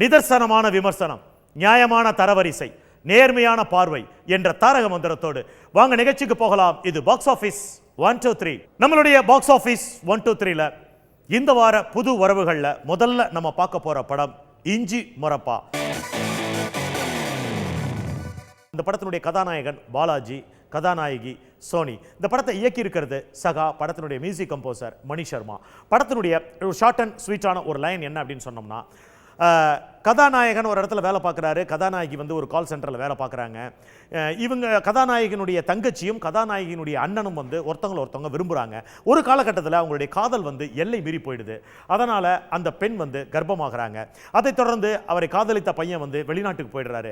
நிதர்சனமான விமர்சனம், நியாயமான தரவரிசை, நேர்மையான பார்வை என்ற தாரக மந்திரத்தோடு வாங்க நிகழ்ச்சிக்கு போகலாம். இது பாக்ஸ் ஆபீஸ் 123. நம்மளுடைய பாக்ஸ் ஆபீஸ் 123ல இந்த வார புது வரவுகள்ல முதல்ல நம்ம பார்க்க போற படம் இஞ்சி மொரப்பா. இந்த படத்தினுடைய கதாநாயகன் பாலாஜி, கதாநாயகி சோனி. இந்த படத்தை இயக்கி இருக்கிறது சகா. படத்தினுடைய மியூசிக் கம்போசர் மணி சர்மா. படத்தினுடைய ஷார்ட் அண்ட் ஸ்வீட்டான ஒரு லைன் என்ன அப்படின்னு சொன்னோம்னா, கதாநாயகன் ஒரு இடத்துல வேலை பார்க்குறாரு, கதாநாயகி வந்து ஒரு கால் சென்டரில் வேலை பார்க்குறாங்க. இவங்க கதாநாயகனுடைய தங்கச்சியும் கதாநாயகினுடைய அண்ணனும் வந்து ஒருத்தவங்க விரும்புகிறாங்க. ஒரு காலகட்டத்தில் அவங்களுடைய காதல் வந்து எல்லை மீறி போயிடுது. அதனால் அந்த பெண் வந்து கர்ப்பமாகறாங்க. அதைத் தொடர்ந்து அவரை காதலித்த பையன் வந்து வெளிநாட்டுக்கு போயிடுறாரு.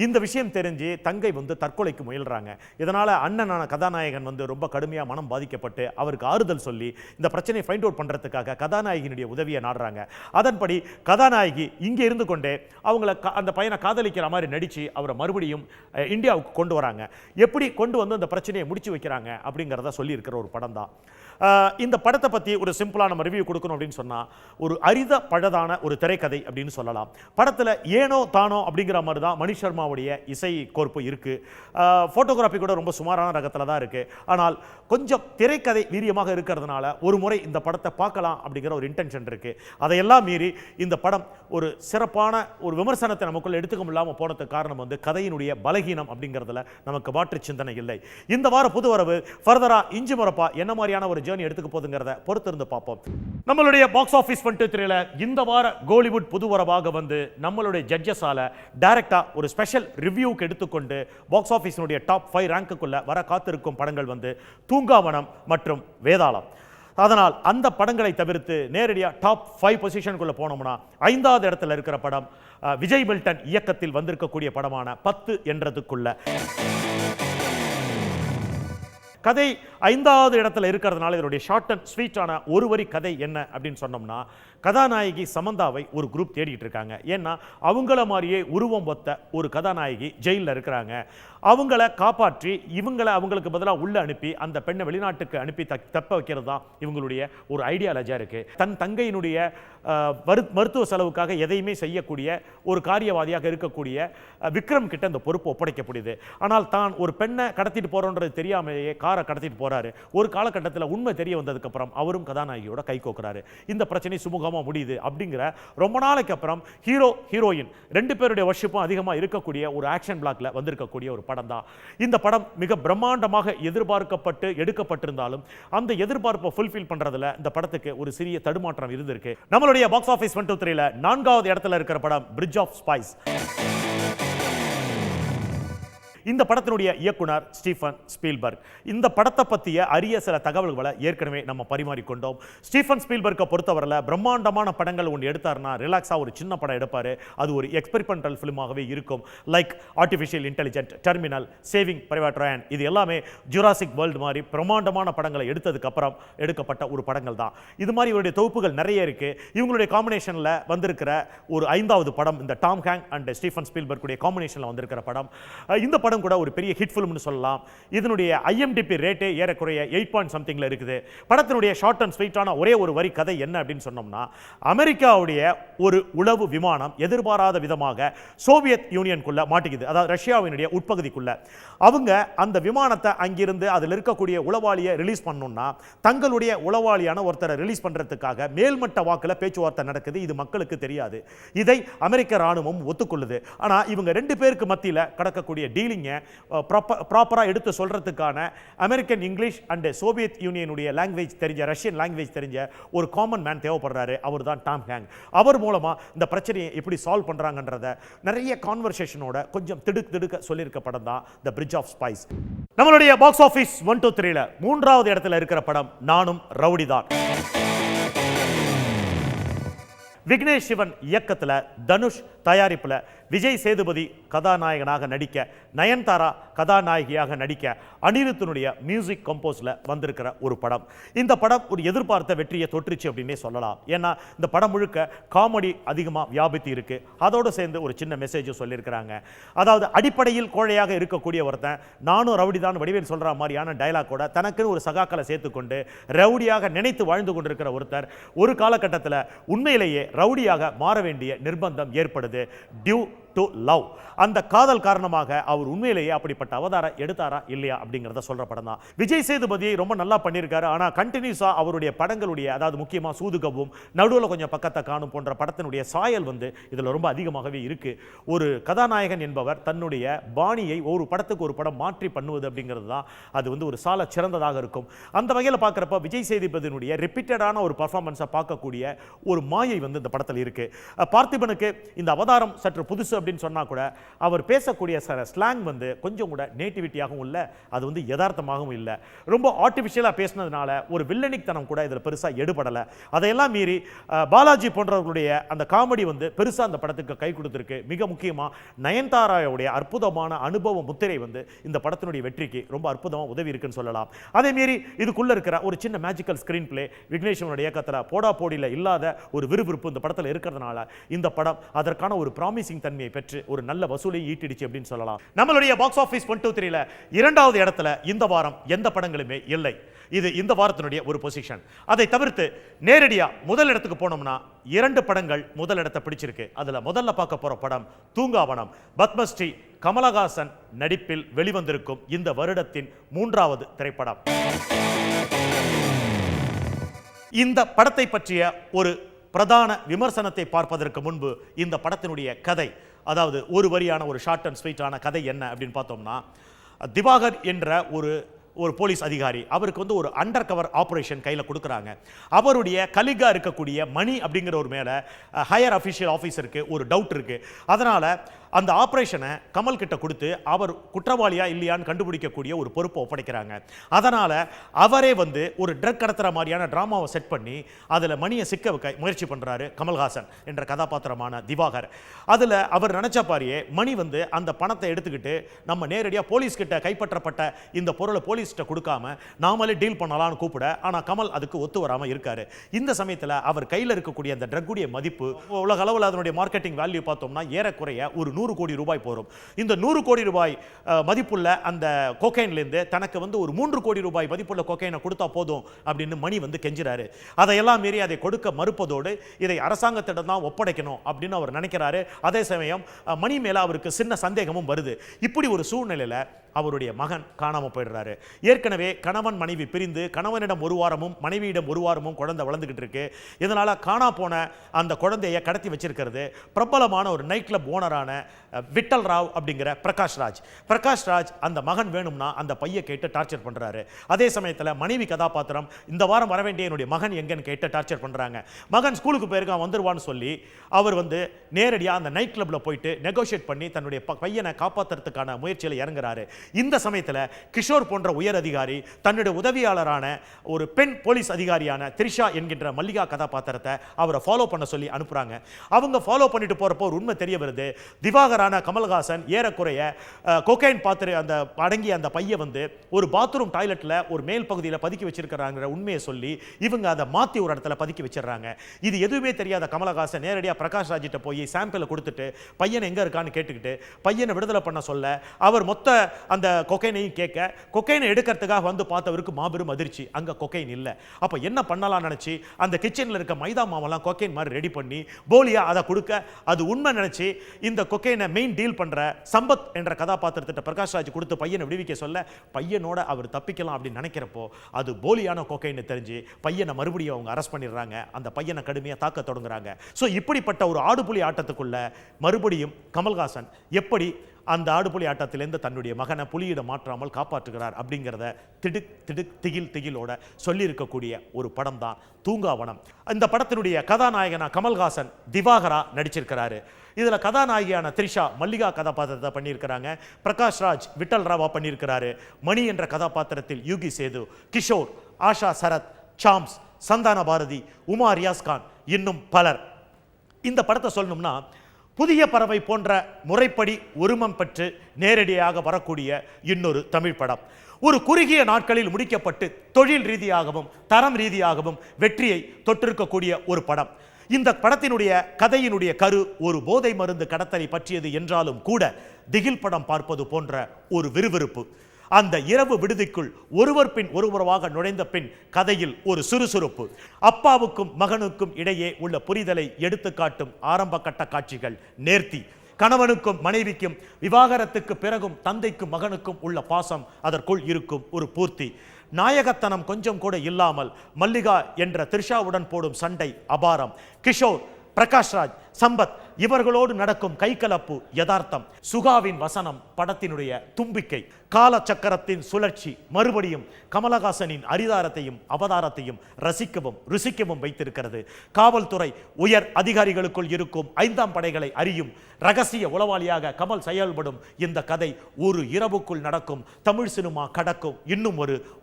இந்த விஷயம் தெரிஞ்சு தங்கை வந்து தற்கொலைக்கு முயல்றாங்க. இதனால் அண்ணனான கதாநாயகன் வந்து ரொம்ப கடுமையாக மனம் பாதிக்கப்பட்டு அவருக்கு ஆறுதல் சொல்லி இந்த பிரச்சனையை ஃபைண்ட் அவுட் பண்ணுறதுக்காக கதாநாயகினுடைய உதவியை நாடுறாங்க. அதன்படி கதாநாயகி இங்கே இருந்து கொண்டே அவங்கள அந்த பையனை காதலிக்கிற மாதிரி நடிச்சு அவரை மறுபடியும் இந்தியாவுக்கு கொண்டு வராங்க. எப்படி கொண்டு வந்து அந்த பிரச்சனையை முடிச்சு வைக்கிறாங்க அப்படிங்கிறத சொல்லி இருக்கிற ஒரு படம் தான். இந்த படத்தை பற்றி ஒரு சிம்பிளாக நம்ம ரிவ்யூ கொடுக்கணும் அப்படின்னு சொன்னால், ஒரு அரித பழதான ஒரு திரைக்கதை அப்படின்னு சொல்லலாம். படத்தில் ஏனோ தானோ அப்படிங்கிற மாதிரி தான் மணி சர்மாவுடைய இசை கோர்ப்பு இருக்குது. ஃபோட்டோகிராஃபி கூட ரொம்ப சுமாரான ரகத்தில் தான் இருக்குது. ஆனால் கொஞ்சம் திரைக்கதை வீரியமாக இருக்கிறதுனால ஒரு முறை இந்த படத்தை பார்க்கலாம் அப்படிங்கிற ஒரு இன்டென்ஷன் இருக்குது. அதையெல்லாம் மீறி இந்த படம் ஒரு சிறப்பான ஒரு விமர்சனத்தை நமக்குள்ள எடுத்துக்க முடியாமல் போனதுக்கு காரணம் வந்து கதையினுடைய பலகீனம் அப்படிங்கிறதுல நமக்கு மாற்று சிந்தனை இல்லை. இந்த வார புது வரவு ஃபர்தரா இஞ்சி மொரப்பா என்ன மாதிரியான ஒரு ஜேர்னி எடுத்துக்க போகுதுங்கிறத பொறுத்திருந்து பார்ப்போம். நம்மளுடைய பாக்ஸ் ஆஃபீஸ் 123ல இந்த வார கோலிவுட் புது வரவாக வந்து நம்மளுடைய ஜட்ஜஸால டைரக்டா ஒரு ஸ்பெஷல் ரிவ்யூக்கு எடுத்துக்கொண்டு பாக்ஸ் ஆஃபீஸினுடைய டாப் 5 ரேங்க்குள்ள வர காத்திருக்கும் படங்கள் வந்து தூங்காவனம் மற்றும் வேதாளம். அதனால் அந்த படங்களை தவிர்த்து நேரடியாக டாப் 5 பொசிஷனுக்குள்ள போனோம்னா 5வது இடத்துல இருக்கிற படம் விஜய் மில்டன் இயக்கத்தில் வந்திருக்கக்கூடிய படமான 10 என்றதுக்குள்ள. கதை 5வது இடத்துல இருக்கிறதுனால இதனுடைய ஷார்ட் அண்ட் ஸ்வீட்டான ஒரு வரி கதை என்ன அப்படின்னு சொன்னோம்னா, கதாநாயகி சமந்தாவை ஒரு குரூப் தேடிட்டு இருக்காங்க. ஏன்னா அவங்கள மாதிரியே உருவம் ஒத்த ஒரு கதாநாயகி ஜெயிலில் இருக்கிறாங்க. அவங்கள காப்பாற்றி அவங்களுக்கு பதிலாக உள்ள அனுப்பி அந்த பெண்ணை வெளிநாட்டுக்கு அனுப்பி தப்ப வைக்கிறது தான் இவங்களுடைய ஒரு ஐடியாலஜியாக இருக்குது. தன் தங்கையினுடைய மருத்துவ செலவுக்காக எதையுமே செய்யக்கூடிய ஒரு காரியவாதியாக இருக்கக்கூடிய விக்ரம் கிட்ட இந்த பொறுப்பு ஒப்படைக்கப்படுது. ஆனால் தான் ஒரு பெண்ணை கடத்திட்டு போறோன்றது தெரியாமலேயே காரை கடத்திட்டு போறாரு. ஒரு காலகட்டத்தில் உண்மை தெரிய வந்ததுக்கு அப்புறம் அவரும் கதாநாயகியோட கை கோக்குறாரு. இந்த பிரச்சனை சுமூகமாக முடியுது அப்படிங்கிற ரொம்ப நாளைக்கு அப்புறம் ஹீரோ ஹீரோயின் 2 பேருடைய வர்ஷிப்பும் அதிகமாக இருக்கக்கூடிய ஒரு ஆக்ஷன் பிளாக்ல வந்திருக்கக்கூடிய ஒரு படம் தான். இந்த படம் மிக பிரம்மாண்டமாக எதிர்பார்க்கப்பட்டு எடுக்கப்பட்டிருந்தாலும் அந்த எதிர்பார்ப்பை ஃபுல்ஃபில் பண்றதுல இந்த படத்துக்கு ஒரு சிறிய தடுமாற்றம் இருந்திருக்கு. நம்மளுடைய பாக்ஸ் ஆஃபீஸ் 123ல 4வது இடத்துல இருக்கிற படம் பிரிட்ஜ் ஆஃப் ஸ்பைஸ். இந்த படத்தினுடைய இயக்குனர் ஸ்டீஃபன் ஸ்பீல்பர்க். இந்த படத்தை பற்றிய அரிய சில தகவல்களை ஏற்கனவே நம்ம பரிமாறிக்கொண்டோம். ஸ்டீஃபன் ஸ்பீல்பர்க்கை பொறுத்தவரையில் பிரம்மாண்டமான படங்கள் ஒன்று எடுத்தார்னா ரிலாக்ஸாக ஒரு சின்ன படம் எடுப்பார். அது ஒரு எக்ஸ்பெரிமெண்டல் ஃபிலிமாகவே இருக்கும். Like artificial intelligent, terminal, saving private Ryan, இது எல்லாமே ஜுராசிக் வேர்ல்டு மாதிரி பிரம்மாண்டமான படங்களை எடுத்ததுக்கு அப்புறம் எடுக்கப்பட்ட ஒரு படங்கள் தான். இது மாதிரி இவருடைய தொகுப்புகள் நிறைய இருக்கு. இவங்களுடைய காம்பினேஷனில் வந்திருக்கிற ஒரு 5வது படம் இந்த டாம் ஹேங்க் அண்ட் ஸ்டீஃபன் ஸ்பீல்பர்க்குடைய காம்பினேஷனில் வந்திருக்கிற படம். இந்த படம் கூட ஒரு பெரிய ஹிட் ஃபிலிம்னு சொல்லலாம். இதனுடைய IMDb ரேட்டே ஏறக்குறைய 8.somethingல இருக்குது. படத்தினுடைய ஷார்ட் அண்ட் ஸ்வீட்டான ஒரே ஒரு வரி கதை என்ன அப்படின்னு சொன்னோம்னா, அமெரிக்காவுடைய ஒரு உளவு விமானம் எதிர்பாராத விதமாக சோவியத் யூனியனுக்குள்ள மாட்டிக்குது. அதாவது ரஷ்யாவினுடைய உட்பகுதிக்குள்ள. அவங்க அந்த விமானத்தை அங்கிருந்து அதில் இருக்கக்கூடிய உளவாளியை ரிலீஸ் பண்ணணும்னா தங்களுடைய உளவாளியான ஒருத்தரை ரிலீஸ் பண்றதுக்காக மேல்மட்ட வாக்குல பேச்சுவார்த்தை நடக்குது. இது மக்களுக்கு தெரியாது. இதை அமெரிக்க ராணுவம் ஒத்துக்கொள்ளுது. ஆனா இவங்க 2 பேருக்கு மத்தியில் கடக்கக்கூடிய டீலிங் ப்ராப்பரா எடுத்து சொல்றதுக்கான அமெரிக்கன் இங்கிலீஷ் அண்ட் சோவியத் யூனியனுடைய லாங்குவேஜ் தெரிஞ்ச, ரஷ்யன் லாங்குவேஜ் தெரிஞ்ச ஒரு காமன் மேன் தேவைப்படுறாரு. அவர் தான் டாம் ஹேங்க். அவர் மூலமா இந்த பிரச்சனையை எப்படி சால்வ் பண்றாங்கன்றத நிறைய கான்வர்சேஷனோட கொஞ்சம் திடுக்க சொல்லியிருக்க படம் தான் தி பிரிட்ஜ் ஆஃப் ஸ்பைஸ். நம்மளுடைய பாக்ஸ் ஆஃபீஸ் 123ல 3வது இடத்துல இருக்கிற படம் நானும் ரவுடிதான். விக்னேஷ் சிவன் இயக்கத்தில், தனுஷ் தயாரிப்பில், விஜய் சேதுபதி கதாநாயகனாக நடிக்க, நயன்தாரா கதாநாயகியாக நடிக்க அனிருத்தினுடைய மியூசிக் கம்போஸில் வந்திருக்கிற ஒரு படம். இந்த படம் ஒரு எதிர்பார்த்த வெற்றியை தொற்றுச்சு அப்படின்னே சொல்லலாம். ஏன்னா இந்த படம் முழுக்க காமெடி அதிகமாக வியாபித்து இருக்கு. அதோடு சேர்ந்து ஒரு சின்ன மெசேஜும் சொல்லியிருக்கிறாங்க. அதாவது அடிப்படையில் கோழையாக இருக்கக்கூடிய ஒருத்தன் நானும் ரவுடி தான் வடிவேல் சொல்கிற மாதிரியான டைலாக்கோட தனக்குன்னு ஒரு சகாக்களை சேர்த்துக்கொண்டு ரவுடியாக நினைத்து வாழ்ந்து கொண்டிருக்கிற ஒருத்தர் ஒரு காலகட்டத்தில் உண்மையிலேயே ரவுடியாக மாற வேண்டிய நிர்பந்தம் ஏற்படுது. Due to love. அந்த காதல் காரணமாக அவர் உண்மையிலேயே அப்படிப்பட்ட அவதாரம் எடுத்தாரா இல்லையா அப்படிங்கிறத சொல்ற படம் தான். விஜய் சேதுபதி ரொம்ப நல்லா பண்ணியிருக்காரு. ஆனால் கண்டினியூஸா அவருடைய படங்களுடைய, அதாவது முக்கியமாக சூதுகவும் நடுவில் கொஞ்சம் பக்கத்தை காணும் போன்ற படத்தினுடைய சாயல் இதில் ரொம்ப அதிகமாகவே இருக்கு. ஒரு கதாநாயகன் என்பவர் தன்னுடைய பாணியை ஒரு படத்துக்கு ஒரு படம் மாற்றி பண்ணுவது அப்படிங்கிறது தான் அது ஒரு சால சிறந்ததாக இருக்கும். அந்த வகையில் பார்க்குறப்ப விஜய் சேதுபதியினுடைய ரிப்பீட்டடான ஒரு பர்ஃபார்மன்ஸை பார்க்கக்கூடிய ஒரு மாயை இந்த படத்தில் இருக்கு. பார்த்திபனுக்கு இந்த அவதாரம் சற்று புதுசு அப்படின்னு சொன்னா கூட அவர் பேசக்கூடிய ஸ்லாங் கொஞ்சம் கூட நேட்டிவிட்டியாகவும் இல்லை, அது யதார்த்தமாகவும் இல்லை. ரொம்ப ஆர்டிஃபிஷியலாக பேசினதுனால ஒரு வில்லனிக்தனம் கூட இதில் பெருசாக எடுபடலை. அதையெல்லாம் மீறி பாலாஜி போன்றவர்களுடைய அந்த காமெடி பெருசாக அந்த படத்துக்கு கை கொடுத்துருக்கு. மிக முக்கியமாக நயன்தாராவுடைய அற்புதமான அனுபவ முத்திரை இந்த படத்தினுடைய வெற்றிக்கு ரொம்ப அற்புதமாக உதவி இருக்குன்னு சொல்லலாம். அதே மீறி இதுக்குள்ள இருக்கிற ஒரு சின்ன மேஜிக்கல் ஸ்கிரீன் பிளே, விக்னேஸ்வரனுடைய இயக்கத்தில் போடா போடியில் இல்லாத ஒரு விறுவிறுப்பு இந்த படத்தில் இருக்கிறதுனால இந்த படம் அதற்கான ஒரு ப்ராமிசிங் தன்மையை பெற்று ஒரு நல்ல வசூலை ஈட்டிடுச்சு அப்படின்னு சொல்லலாம். நம்மளுடைய பாக்ஸ் ஆபீஸ் 123ல இரண்டாவது இடத்துல இந்த வாரம் எந்த படங்களுமே இல்லை. இது இந்த வாரத்தினுடைய ஒரு பொசிஷன். அதை தவிர்த்து நேரடியா முதல் இடத்துக்கு போனோம்னா 2 படங்கள் முதல் இடத்தை பிடிச்சிருக்கு. அதுல முதல்ல பார்க்க போற படம் தூங்காவனம். பத்மஸ்ரீ கமலஹாசன் நடிப்பில் வெளிவந்திருக்கும் இந்த வருடத்தின் 3வது திரைப்படம். இந்த படத்தை பற்றிய ஒரு பிரதான விமர்சனத்தை பார்ப்பதற்கு முன்பு இந்த படத்தினுடைய கதை, அதாவது ஒரு வரியான ஒரு ஷார்ட் அண்ட் ஸ்வீட்டான கதை என்ன அப்படின்னு பார்த்தோம்னா, திவாகர் என்ற ஒரு போலீஸ் அதிகாரி, அவருக்கு ஒரு அண்டர் கவர் ஆபரேஷன் கையில் கொடுக்குறாங்க. அவருடைய கலிகா இருக்கக்கூடிய மணி அப்படிங்கிற ஒரு மேலே ஹையர் அஃபிஷியல் ஆஃபீஸருக்கு ஒரு டவுட் இருக்கு. அதனால அந்த ஆபரேஷனை கமல் கிட்ட கொடுத்து அவர் குற்றவாளியா இல்லையான்னு கண்டுபிடிக்கக்கூடிய ஒரு பொறுப்பை ஒப்படைக்கிறாங்க. அதனால அவரே ஒரு ட்ரக் கடத்துற மாதிரியான டிராமாவை செட் பண்ணி அதில் மணியை சிக்க வைக்க முயற்சி பண்றாரு கமல்ஹாசன் என்ற கதாபாத்திரமான திவாகர். அதில் அவர் நினைச்ச பாரியே மணி அந்த பணத்தை எடுத்துக்கிட்டு நம்ம நேரடியாக போலீஸ் கிட்ட கைப்பற்றப்பட்ட இந்த பொருளை போலீஸ்கிட்ட கொடுக்காம நாமளே டீல் பண்ணலாம்னு கூப்பிட, ஆனால் கமல் அதுக்கு ஒத்து வராமல் இருக்காரு. இந்த சமயத்தில் அவர் கையில் இருக்கக்கூடிய அந்த ட்ரக்குடைய மதிப்பு உலக அளவில் அதனுடைய மார்க்கெட்டிங் வேல்யூ பார்த்தோம்னா ஏறக்குறைய ஒரு 100 கோடி ரூபாய் போரும். இந்த 100 கோடி ரூபாய் மதிப்புள்ள அந்த கோகைன்லேருந்து தனக்கு ஒரு 3 கோடி ரூபாய் மதிப்புள்ள கோகைனை கொடுத்தா போதும் அப்படின்னு மணி கெஞ்சுறாரு. அதையெல்லாம் மீறி அதை கொடுக்க மறுப்பதோடு இதை அரசாங்கத்திடம் தான் ஒப்படைக்கணும் அப்படின்னு அவர் நினைக்கிறாரு. அதே சமயம் மணி மேல அவருக்கு சின்ன சந்தேகமும் வருது. இப்படி ஒரு சூழ்நிலையில அவருடைய மகன் காணாம போயிடுறாரு. ஏற்கனவே கணவன் மனைவி பிரிந்து கணவனிடம் 1 வாரமும் மனைவியிடம் 1 வாரமும் குழந்தை வளர்ந்துகிட்டு இருக்கு. இதனால காணா போன அந்த குழந்தையை கடத்தி வச்சிருக்கிறது பிரபலமான ஒரு நைட் கிளப் ஓனரான விட்டல் ராவ் அப்படிங்கிற பிரகாஷ் ராஜ் அந்த மகன் வேணும்னா அந்த பையை கேட்டு டார்ச்சர் பண்றாரு. அதே சமயத்தில் மனைவி கதாபாத்திரம் இந்த வாரம் வர வேண்டிய என்னுடைய மகன் எங்கன்னு கேட்டு டார்ச்சர் பண்றாங்க. மகன் ஸ்கூலுக்கு போயிருக்கான் வந்துருவான்னு சொல்லி அவர் நேரடியாக அந்த நைட் கிளப்ல போயிட்டு நெகோஷியேட் பண்ணி தன்னுடைய பையனை காப்பாற்றுறதுக்கான முயற்சியில் இறங்குறாரு. இந்த சமயத்தில் கிஷோர் போன்ற உயர் அதிகாரி தன்னுடைய உதவியாளரான ஒரு பெண் போலீஸ் அதிகாரியான திரிஷா என்கின்ற மல்லிகா கதாபாத்திரத்தை அவரை ஃபாலோ பண்ண சொல்லி அனுப்புறாங்க. அவங்க ஃபாலோ பண்ணிட்டு போறப்போ ஒரு உண்மை தெரிய வருது. திவாகரான கமல்ஹாசன் ஏறக்குறைய கோகைன் பாத்திர அந்த அடங்கிய அந்த பையை ஒரு பாத்ரூம் டாய்லெட்ல ஒரு மேல் பகுதியில் பதுக்கி வச்சிருக்கிறாங்க உண்மையை சொல்லி இவங்க அதை மாத்தி ஒரு இடத்துல பதுக்கி வச்சிடறாங்க. இது எதுவுமே தெரியாத கமல்ஹாசன் நேரடியாக பிரகாஷ் ராஜிட்ட போய் சாம்பிளை கொடுத்துட்டு பையன் எங்க இருக்கான்னு கேட்டுக்கிட்டு பையனை விடுதலை பண்ண சொல்ல அவர் மொத்த அந்த கொக்கைனையும் கேட்க கொக்கைனை எடுக்கிறதுக்காக பார்த்தவருக்கு மாபெரும் அதிர்ச்சி. அங்க கொக்கைன் இல்ல. அப்ப என்ன பண்ணலாம் நினைச்சு அந்த கிச்சன்ல இருக்க மைதா மாவெல்லாம் கொக்கைன் மாதிரி ரெடி பண்ணி போலியா அதை கொடுக்க அது உண்மை நினைச்சு இந்த கொக்கைனை மெயின் டீல் பண்ற சம்பத் என்ற கதாபாத்திரத்திட்ட பிரகாஷ் ராஜ் கொடுத்து பையனை விடுவிக்க சொல்ல பையனோட அவர் தப்பிக்கலாம் அப்படின்னு நினைக்கிறப்போ அது போலியான கொக்கைன்னு தெரிஞ்சு பையனை மறுபடியும் அவங்க அரெஸ்ட் பண்ணிடுறாங்க. அந்த பையனை கடுமையா தாக்க தொடங்குறாங்க. சோ இப்படிப்பட்ட ஒரு ஆடுபுலி ஆட்டத்துக்குள்ள மறுபடியும் கமல்ஹாசன் எப்படி அந்த ஆடுபுலி ஆட்டத்திலிருந்து தன்னுடைய மகனை புலியிடம் மாற்றாமல் காப்பாற்றுகிறார் அப்படிங்கிறத திகிலோட சொல்லியிருக்கக்கூடிய ஒரு படம் தான் தூங்காவனம். இந்த படத்தினுடைய கதாநாயகனா கமல்ஹாசன் திவாகரா நடிச்சிருக்கிறாரு. இதுல கதாநாயகியான திரிஷா மல்லிகா கதாபாத்திரத்தை பண்ணியிருக்கிறாங்க. பிரகாஷ் ராஜ் விட்டல் ராவா பண்ணியிருக்கிறாரு. மணி என்ற கதாபாத்திரத்தில் யூகி சேது, கிஷோர், ஆஷா சரத், சாம்ஸ், சந்தான பாரதி, உமா ரியாஸ் கான், இன்னும் பலர். இந்த படத்தை சொல்லணும்னா புதிய பறவை போன்ற முறைப்படி உரிமம் பெற்று நேரடியாக வரக்கூடிய இன்னொரு தமிழ் படம் ஒரு குறுகிய நாட்களில் முடிக்கப்பட்டு தொழில் ரீதியாகவும் தரம் ரீதியாகவும் வெற்றியை தொற்றிருக்கக்கூடிய ஒரு படம். இந்த படத்தினுடைய கதையினுடைய கரு ஒரு போதை மருந்து கடத்தலை பற்றியது என்றாலும் கூட திகில் படம் பார்ப்பது போன்ற ஒரு விறுவிறுப்பு. அந்த இரவு விடுதிக்குள் ஒருவர் பின் ஒருவராக நுழைந்த பின் கதையில் ஒரு சுறுசுறுப்பு. அப்பாவுக்கும் மகனுக்கும் இடையே உள்ள புரிதலை எடுத்துக்காட்டும் ஆரம்ப கட்ட காட்சிகள் நேர்த்தி. கணவனுக்கும் மனைவிக்கும் விவாகரத்துக்கு பிறகும் தந்தைக்கும் மகனுக்கும் உள்ள பாசம் அதற்குள் இருக்கும் ஒரு பூர்த்தி. நாயகத்தனம் கொஞ்சம் கூட இல்லாமல் மல்லிகா என்ற த்ரிஷாவுடன் போடும் சண்டை அபாரம். கிஷோர், பிரகாஷ்ராஜ், சம்பத் இவர்களோடு நடக்கும் கைகலப்பு யதார்த்தம். சுகாவின் வசனம் படத்தினுடைய தும்பிக்கை. காலச்சக்கரத்தின் சுழற்சி மறுபடியும் கமலஹாசனின் அரிதாரத்தையும் அவதாரத்தையும் ரசிக்கவும் ருசிக்கவும் வைத்திருக்கிறது. காவல்துறை உயர் அதிகாரிகளுக்குள் இருக்கும் 5ஆம் படைகளை அறியும் ரகசிய உளவாளியாக கமல் செயல்படும் இந்த கதை ஒரு இரவுக்குள் நடக்கும். தமிழ் சினிமா கடக்கும் இன்னும்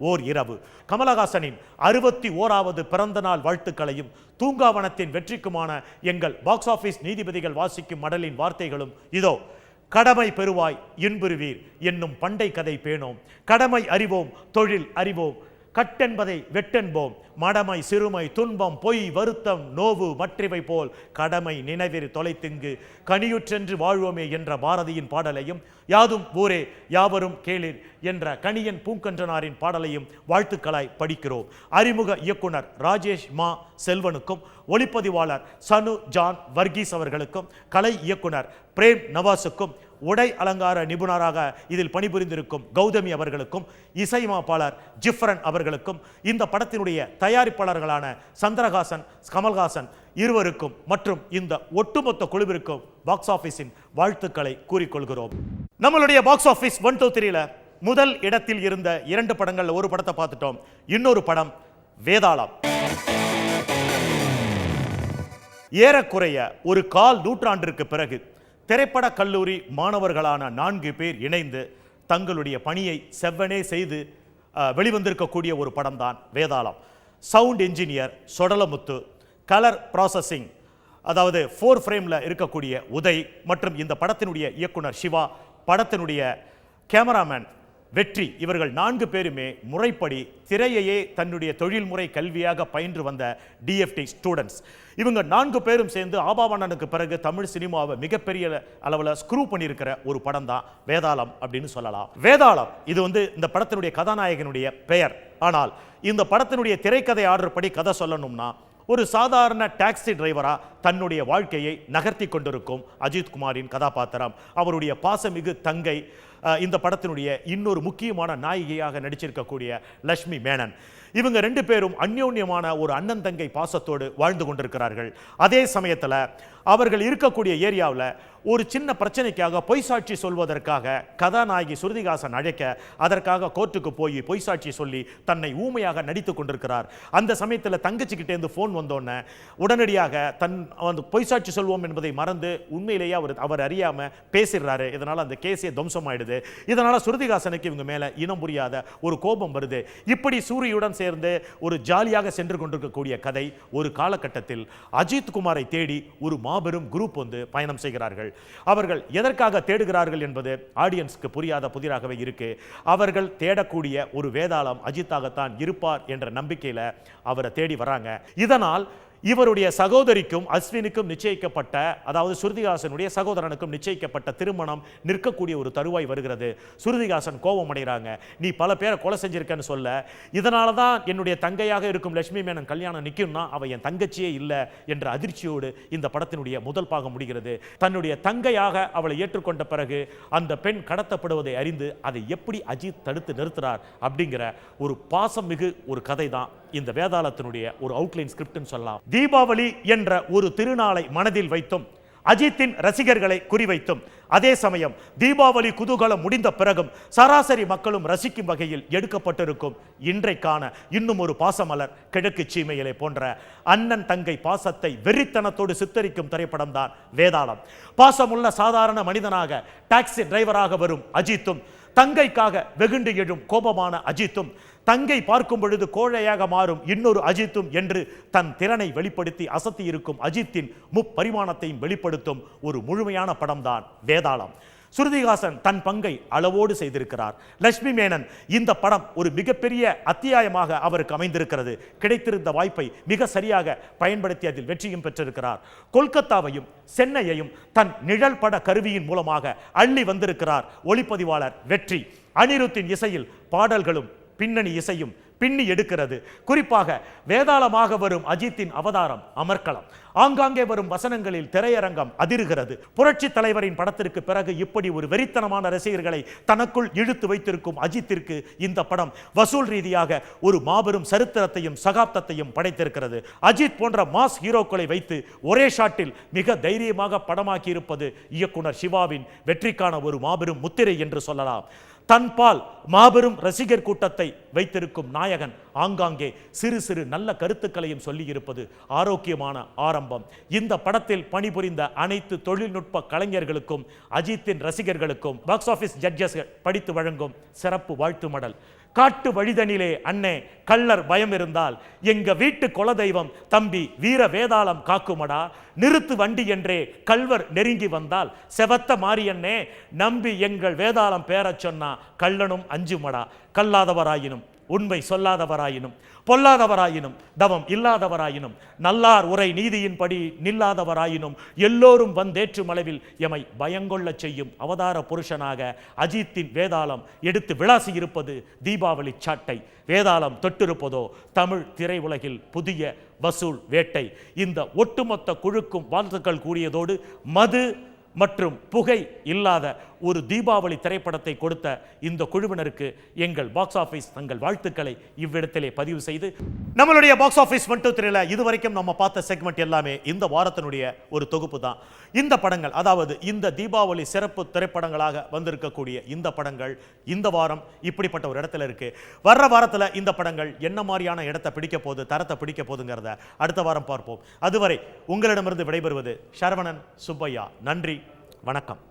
ஓர் இரவு. கமலஹாசனின் 61வது பிறந்த நாள் வாழ்த்துக்களையும் தூங்காவனத்தின் வெற்றிக்குமான எங்கள் பாக்ஸ் ஆபீஸ் நீதிபதிகள் வாசிக்கும் மடலின் வார்த்தைகளும் இதோ. கடமை பெறுவாய் இன்புறுவீர் என்னும் பண்டை கதை பேணோம். கடமை அறிவோம், தொழில் அறிவோம், கட்டென்பதை வெட்டென்போம். மடமை சிறுமை துன்பம் பொய் வருத்தம் நோவு மற்றவை போல் கடமை நினைவிற் தொலைத்திங்கு கனியுற்றென்று வாழ்வோமே என்ற பாரதியின் பாடலையும் யாதும் ஊரே யாவரும் கேளிர் என்ற கணியன் பூங்கன்றனாரின் பாடலையும் வாழ்த்துக்களாய் படிக்கிறோம். அறிமுக இயக்குனர் ராஜேஷ் மா செல்வனுக்கும் ஒளிப்பதிவாளர் சனு ஜான் வர்கீஸ் அவர்களுக்கும் கலை இயக்குனர் பிரேம் நவாஸுக்கும் உடை அலங்கார நிபுணராக இதில் பணிபுரிந்திருக்கும் கௌதமி அவர்களுக்கும் இசையமைப்பாளர் ஜிஃப்ரன் அவர்களுக்கும் இந்த படத்தினுடைய தயாரிப்பாளர்களான சந்திரஹாசன் கமல்ஹாசன் இருவருக்கும் மற்றும் இந்த ஒட்டுமொத்த குழுவிற்கும் பாக்ஸ் ஆபீஸின் வாழ்த்துக்களை கூறிக்கொள்கிறோம். நம்மளுடைய பாக்ஸ் ஆபீஸ் 1, 2, 3ல முதல் இடத்தில் இருந்த 2 படங்கள்ல ஒரு படத்தை பார்த்துட்டோம். இன்னொரு படம் வேதாளம். ஏறக்குறைய ஒரு கால் நூற்றாண்டிற்கு பிறகு திரைப்பட கல்லூரி மாணவர்களான 4 பேர் இணைந்து தங்களுடைய பணியை செவ்வனே செய்து வெளிவந்திருக்கக்கூடிய ஒரு படம் தான் வேதாளம். சவுண்ட் என்ஜினியர் சொடலமுத்து, கலர் ப்ராசஸிங் அதாவது 4 ஃப்ரேமில் இருக்கக்கூடிய உதய் மற்றும் இந்த படத்தினுடைய இயக்குனர் சிவா, படத்தினுடைய கேமராமேன் வெற்றி, இவர்கள் 4 பேருமே முறைப்படி திரையையே தன்னுடைய தொழில்முறை கல்வியாக பயின்று வந்த டிஎஃப்டி ஸ்டூடெண்ட்ஸ். இவங்க 4 பேரும் சேர்ந்து ஆபாவண்ணனுக்கு பிறகு தமிழ் சினிமாவை மிகப்பெரிய அளவில் ஸ்க்ரூ பண்ணியிருக்கிற ஒரு படம் தான் வேதாளம் அப்படின்னு சொல்லலாம். வேதாளம் இது இந்த படத்தினுடைய கதாநாயகனுடைய பெயர். ஆனால் இந்த படத்தினுடைய திரைக்கதை ஆர்டர் படி கதை சொல்லணும்னா ஒரு சாதாரண டாக்ஸி டிரைவரா தன்னுடைய வாழ்க்கையை நகர்த்தி கொண்டிருக்கும் அஜித் குமாரின் கதாபாத்திரம். அவருடைய பாசமிகு தங்கை இந்த படத்தினுடைய இன்னொரு முக்கியமான நாயகியாக நடிச்சிருக்கக்கூடிய லட்சுமி மேனன். இவங்க 2 பேரும் அந்யோன்யமான ஒரு அண்ணன் தங்கை பாசத்தோடு வாழ்ந்து கொண்டிருக்கிறார்கள். அதே சமயத்தில் அவர்கள் இருக்கக்கூடிய ஏரியாவில் ஒரு சின்ன பிரச்சனைக்காக பொய் சாட்சி சொல்வதற்காக கதாநாயகி சுருதிகாசன் அழைக்க அதற்காக கோர்ட்டுக்கு போய் பொய் சாட்சி சொல்லி தன்னை ஊமையாக நடித்து கொண்டிருக்கிறார். அந்த சமயத்தில் தங்கச்சிக்கிட்டேருந்து ஃபோன் வந்தோடனே உடனடியாக பொய் சாட்சி சொல்வோம் என்பதை மறந்து உண்மையிலேயே அவர் அறியாமல் பேசிடுறாரு. இதனால் அந்த கேஸே துவம்சமாயிடுது. இதனால் சுருதிகாசனுக்கு இவங்க மேலே இனம் புரியாத ஒரு கோபம் வருது. இப்படி சூரியுடன் சேர்ந்து ஒரு ஜாலியாக சென்று கொண்டிருக்கக்கூடிய கதை ஒரு காலகட்டத்தில் அஜித் குமாரை தேடி ஒரு மாபெரும் குரூப் பயணம் செய்கிறார்கள். அவர்கள் எதற்காக தேடுகிறார்கள் என்பது ஆடியன்ஸ்க்கு புரியாத புதிராகவே இருக்கு. அவர்கள் தேடக்கூடிய ஒரு வேதாளம் அஜித்தாகத்தான் இருப்பார் என்ற நம்பிக்கையில அவரை தேடி வராங்க. இதனால் இவருடைய சகோதரிக்கும் அஸ்வினுக்கும் நிச்சயிக்கப்பட்ட, அதாவது சுருதிகாசனுடைய சகோதரனுக்கும் நிச்சயிக்கப்பட்ட திருமணம் நிற்கக்கூடிய ஒரு தருவாய் வருகிறது. சுருதிகாசன் கோபம் அடைகிறாங்க. நீ பல பேரை கொலை செஞ்சிருக்கன்னு சொல்ல, இதனால தான் என்னுடைய தங்கையாக இருக்கும் லட்சுமி மேனன் கல்யாணம் நிற்கும்னா அவ என் தங்கச்சியே இல்லை என்ற அதிர்ச்சியோடு இந்த படத்தினுடைய முதல் பாகம் முடிகிறது. தன்னுடைய தங்கையாக அவளை ஏற்றுக்கொண்ட பிறகு அந்த பெண் கடத்தப்படுவதை அறிந்து அதை எப்படி அஜித் தடுத்து நிறுத்துறார் அப்படிங்கிற ஒரு பாசம் மிகு ஒரு கதை தான் இந்த வேதாளத்தினுடைய ஒரு அவுட்லைன் ஸ்கிரிப்ட்னு சொல்லலாம். தீபாவளி என்ற ஒரு திருநாளை மனதில் வைத்தும் அஜித்தின் ரசிகர்களை குறிவைத்தும் அதே சமயம் தீபாவளி குதூகலம் முடிந்த பிறகும் சராசரி மக்களும் ரசிக்கும் வகையில் எடுக்கப்பட்டிருக்கும் இன்றைக்கான இன்னும் ஒரு பாசமலர் கிழக்கு சீமையிலே போன்ற அண்ணன் தங்கை பாசத்தை வெறித்தனத்தோடு சித்தரிக்கும் திரைப்படம் தான் வேதாளம். பாசமுள்ள சாதாரண மனிதனாக டாக்ஸி டிரைவராக வரும் அஜித்தும், தங்கைக்காக வெகுண்டு எழும் கோபமான அஜித்தும், தங்கை பார்க்கும் பொழுது கோழையாக மாறும் இன்னொரு அஜித்தும் என்று தன் திறனை வெளிப்படுத்தி அசத்தி இருக்கும் அஜித்தின் முப்பரிமாணத்தையும் வெளிப்படுத்தும் ஒரு முழுமையான படம்தான் வேதாளம். ஸ்ருதிஹாசன் தன் பங்கை அளவோடு செய்திருக்கிறார். லட்சுமி மேனன் இந்த படம் ஒரு மிகப்பெரிய அத்தியாயமாக அவருக்கு அமைந்திருக்கிறது. கிடைத்திருந்த வாய்ப்பை மிக சரியாக பயன்படுத்தி அதில் வெற்றியும் பெற்றிருக்கிறார். கொல்கத்தாவையும் சென்னையையும் தன் நிழல் பட கருவியின் மூலமாக அள்ளி வந்திருக்கிறார் ஒளிப்பதிவாளர் வெற்றி. அனிருத்தின் இசையில் பாடல்களும் பின்னணி இசையும் பின்னி எடுக்கிறது. குறிப்பாக வேதாளமாக வரும் அஜித்தின் அவதாரம் அமர்க்களம். ஆங்காங்கே வரும் வசனங்களில் திரையரங்கம் அதிர்கிறது. புரட்சி தலைவரின் படத்திற்கு பிறகு இப்படி ஒரு வெறித்தனமான ரசிகர்களை தனக்குள் இழுத்து வைத்திருக்கும் அஜித்திற்கு இந்த படம் வசூல் ரீதியாக ஒரு மாபெரும் சரித்திரத்தையும் சகாப்தத்தையும் படைத்திருக்கிறது. அஜித் போன்ற மாஸ் ஹீரோக்களை வைத்து ஒரே ஷாட்டில் மிக தைரியமாக படமாக்கி இருப்பது இயக்குனர் சிவாவின் வெற்றிக்கான ஒரு மாபெரும் முத்திரை என்று சொல்லலாம். தன்பால் மாபெரும் ரசிகர் கூட்டத்தை வைத்திருக்கும் நாயகன் ஆங்காங்கே சிறு சிறு நல்ல கருத்துக்களையும் சொல்லியிருப்பது ஆரோக்கியமான ஆரம்பம். இந்த படத்தில் பணிபுரிந்த அனைத்து தொழில்நுட்ப கலைஞர்களுக்கும் அஜித்தின் ரசிகர்களுக்கும் பாக்ஸ் ஆபீஸ் ஜட்ஜஸ் படித்து வழங்கும் சிறப்பு வாழ்த்து மடல். காட்டு வழிதனிலே அண்ணே கள்ளர் பயம் இருந்தால் எங்க வீட்டு குலதெய்வம் தம்பி வீர வேதாளம் காக்குமடா. நிறுத்து வண்டி என்றே கல்வர் நெருங்கி வந்தால் செவத்த மாரியண்ணே நம்பி எங்கள் வேதாளம் பேரச் சொன்னா கள்ளனும் அஞ்சுமடா. கல்லாதவராயினும் உண்மை சொல்லாதவராயினும் பொல்லாதவராயினும் தவம் இல்லாதவராயினும் நல்லார் உரை நீதியின்படி நில்லாதவராயினும் எல்லோரும் வந்தேற்று மளவில் எமை பயங்கொள்ள செய்யும் அவதார புருஷனாக அஜித்தின் வேதாளம் எடுத்து விளாசி இருப்பது தீபாவளி சாட்டை. வேதாளம் தொட்டிருப்பதோ தமிழ் திரையுலகில் புதிய வசூல் வேட்டை. இந்த ஒட்டுமொத்த குழுக்கும் வாழ்த்துக்கள் கூறியதோடு மது மற்றும் புகை இல்லாத ஒரு தீபாவளி திரைப்படத்தை கொடுத்த இந்த குழுவினருக்கு எங்கள் பாக்ஸ் ஆபீஸ் தங்கள் வாழ்த்துக்களை இவ்விடத்திலே பதிவு செய்து, நம்மளுடைய பாக்ஸ் ஆபீஸ் 123ல இதுவரைக்கும் நம்ம பார்த்த செக்மெண்ட் எல்லாமே இந்த வாரத்தினுடைய ஒரு தொகுப்பு தான். இந்த படங்கள், அதாவது இந்த தீபாவளி சிறப்பு திரைப்படங்களாக வந்திருக்கக்கூடிய இந்த படங்கள் இந்த வாரம் இப்படிப்பட்ட ஒரு இடத்துல இருக்கு. வர்ற வாரத்தில் இந்த படங்கள் என்ன மாதிரியான இடத்தை பிடிக்க போகுது, தரத்தை பிடிக்க போகுதுங்கிறத அடுத்த வாரம் பார்ப்போம். அதுவரை உங்களிடமிருந்து விடைபெறுவது சரவணன் சுப்பையா. நன்றி, வணக்கம்.